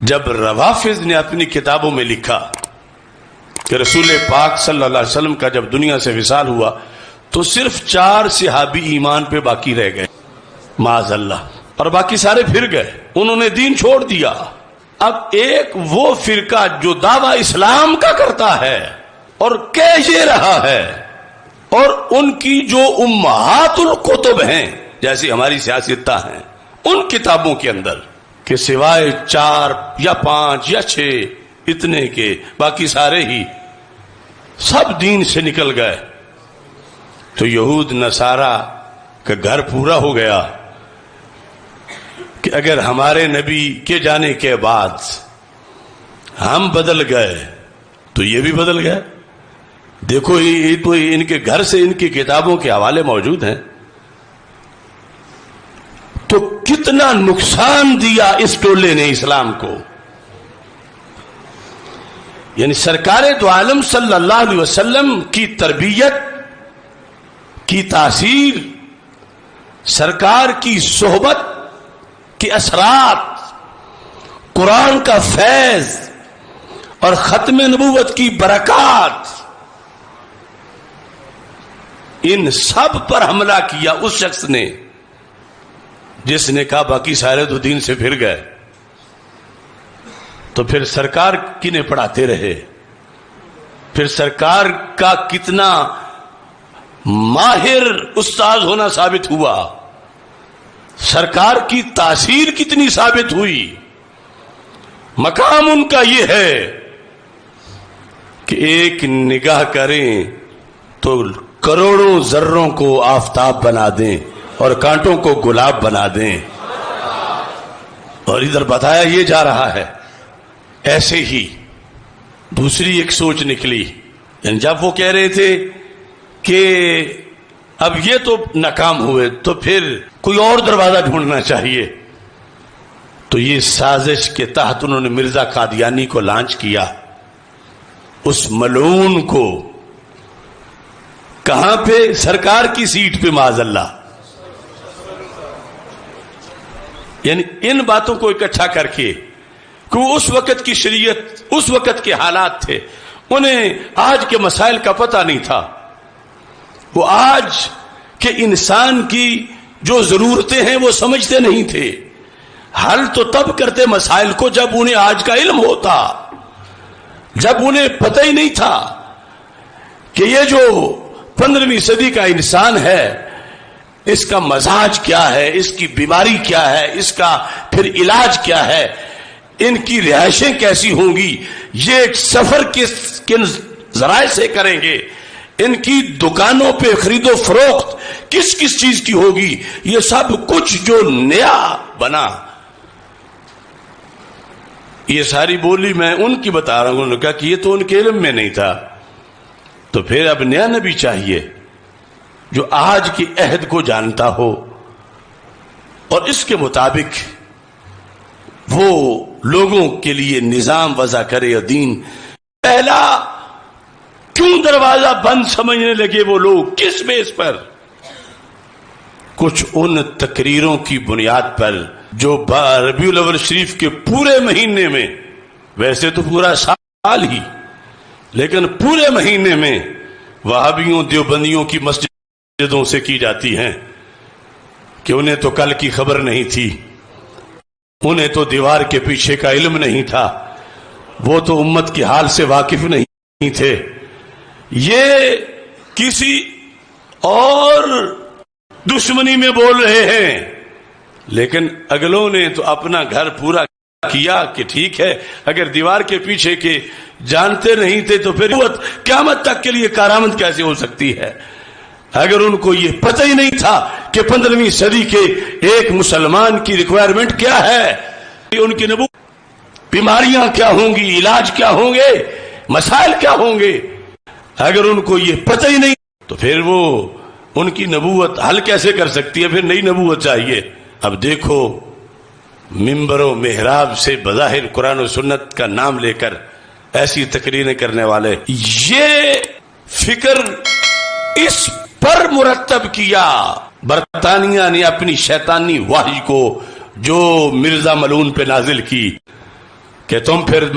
جب روافض نے اپنی کتابوں میں لکھا کہ رسول پاک صلی اللہ علیہ وسلم کا جب دنیا سے وصال ہوا تو صرف 4 صحابی ایمان پہ باقی رہ گئے معاذ اللہ، اور باقی سارے پھر گئے، انہوں نے دین چھوڑ دیا۔ اب ایک وہ فرقہ جو دعویٰ اسلام کا کرتا ہے اور کہہ یہ رہا ہے، اور ان کی جو امہات الکتب ہیں جیسی ہماری سیاستہ ہیں، ان کتابوں کے اندر کہ سوائے 4 یا 5 یا 6 اتنے کے باقی سارے ہی سب دین سے نکل گئے، تو یہود نصارہ کا گھر پورا ہو گیا کہ اگر ہمارے نبی کے جانے کے بعد ہم بدل گئے تو یہ بھی بدل گئے۔ دیکھو یہ تو ان کے گھر سے ان کی کتابوں کے حوالے موجود ہیں، تو کتنا نقصان دیا اس ٹولے نے اسلام کو۔ یعنی سرکار دو عالم صلی اللہ علیہ وسلم کی تربیت کی تاثیر، سرکار کی صحبت کے اثرات، قرآن کا فیض اور ختم نبوت کی برکات، ان سب پر حملہ کیا اس شخص نے جس نے کہا باقی سارے تو دین سے پھر گئے۔ تو پھر سرکار کنہیں پڑھاتے رہے، پھر سرکار کا کتنا ماہر استاد ہونا ثابت ہوا، سرکار کی تاثیر کتنی ثابت ہوئی۔ مقام ان کا یہ ہے کہ ایک نگاہ کریں تو کروڑوں ذروں کو آفتاب بنا دیں اور کانٹوں کو گلاب بنا دیں، اور ادھر بتایا یہ جا رہا ہے۔ ایسے ہی دوسری ایک سوچ نکلی، یعنی جب وہ کہہ رہے تھے کہ اب یہ تو ناکام ہوئے تو پھر کوئی اور دروازہ ڈھونڈنا چاہیے، تو یہ سازش کے تحت انہوں نے مرزا قادیانی کو لانچ کیا، اس ملعون کو، کہاں پہ؟ سرکار کی سیٹ پہ معاذ اللہ۔ یعنی ان باتوں کو اکٹھا کر کے کہ وہ اس وقت کی شریعت، اس وقت کے حالات تھے، انہیں آج کے مسائل کا پتہ نہیں تھا، وہ آج کے انسان کی جو ضرورتیں ہیں وہ سمجھتے نہیں تھے۔ حل تو تب کرتے مسائل کو جب انہیں آج کا علم ہوتا، جب انہیں پتہ ہی نہیں تھا کہ یہ جو 15ویں صدی کا انسان ہے اس کا مزاج کیا ہے، اس کی بیماری کیا ہے، اس کا پھر علاج کیا ہے، ان کی رہائشیں کیسی ہوں گی، یہ سفر کن ذرائع سے کریں گے، ان کی دکانوں پہ خرید و فروخت کس کس چیز کی ہوگی، یہ سب کچھ جو نیا بنا، یہ ساری بولی میں ان کی بتا رہا ہوں۔ انہوں نے کہا کہ یہ تو ان کے علم میں نہیں تھا، تو پھر اب نیا نبی چاہیے جو آج کے عہد کو جانتا ہو اور اس کے مطابق وہ لوگوں کے لیے نظام وضع کرے اور دین۔ پہلا کیوں دروازہ بند سمجھنے لگے وہ لوگ، کس بیس پر؟ کچھ ان تقریروں کی بنیاد پر جو ربیع الاول شریف کے پورے مہینے میں، ویسے تو پورا سال ہی، لیکن پورے مہینے میں وہابیوں دیوبندیوں کی مسجدوں سے کی جاتی ہیں کہ انہیں تو کل کی خبر نہیں تھی، انہیں تو دیوار کے پیچھے کا علم نہیں تھا، وہ تو امت کے حال سے واقف نہیں تھے، یہ کسی اور دشمنی میں بول رہے ہیں، لیکن اگلوں نے تو اپنا گھر پورا کیا کہ ٹھیک ہے اگر دیوار کے پیچھے کے جانتے نہیں تھے تو پھر قیامت تک کے لیے کارآمد کیسے ہو سکتی ہے؟ اگر ان کو یہ پتہ ہی نہیں تھا کہ 15ویں صدی کے ایک مسلمان کی ریکوائرمنٹ کیا ہے، ان کی نبوت، بیماریاں کیا ہوں گی، علاج کیا ہوں گے، مسائل کیا ہوں گے، اگر ان کو یہ پتہ ہی نہیں تو پھر وہ ان کی نبوت حل کیسے کر سکتی ہے؟ پھر نئی نبوت چاہیے۔ اب دیکھو ممبر و محراب سے بظاہر قرآن و سنت کا نام لے کر ایسی تقریریں کرنے والے، یہ فکر اس پر مرتب کیا برطانیہ نے اپنی شیطانی وحی کو جو مرزا ملعون پہ نازل کی، کہ تم پھر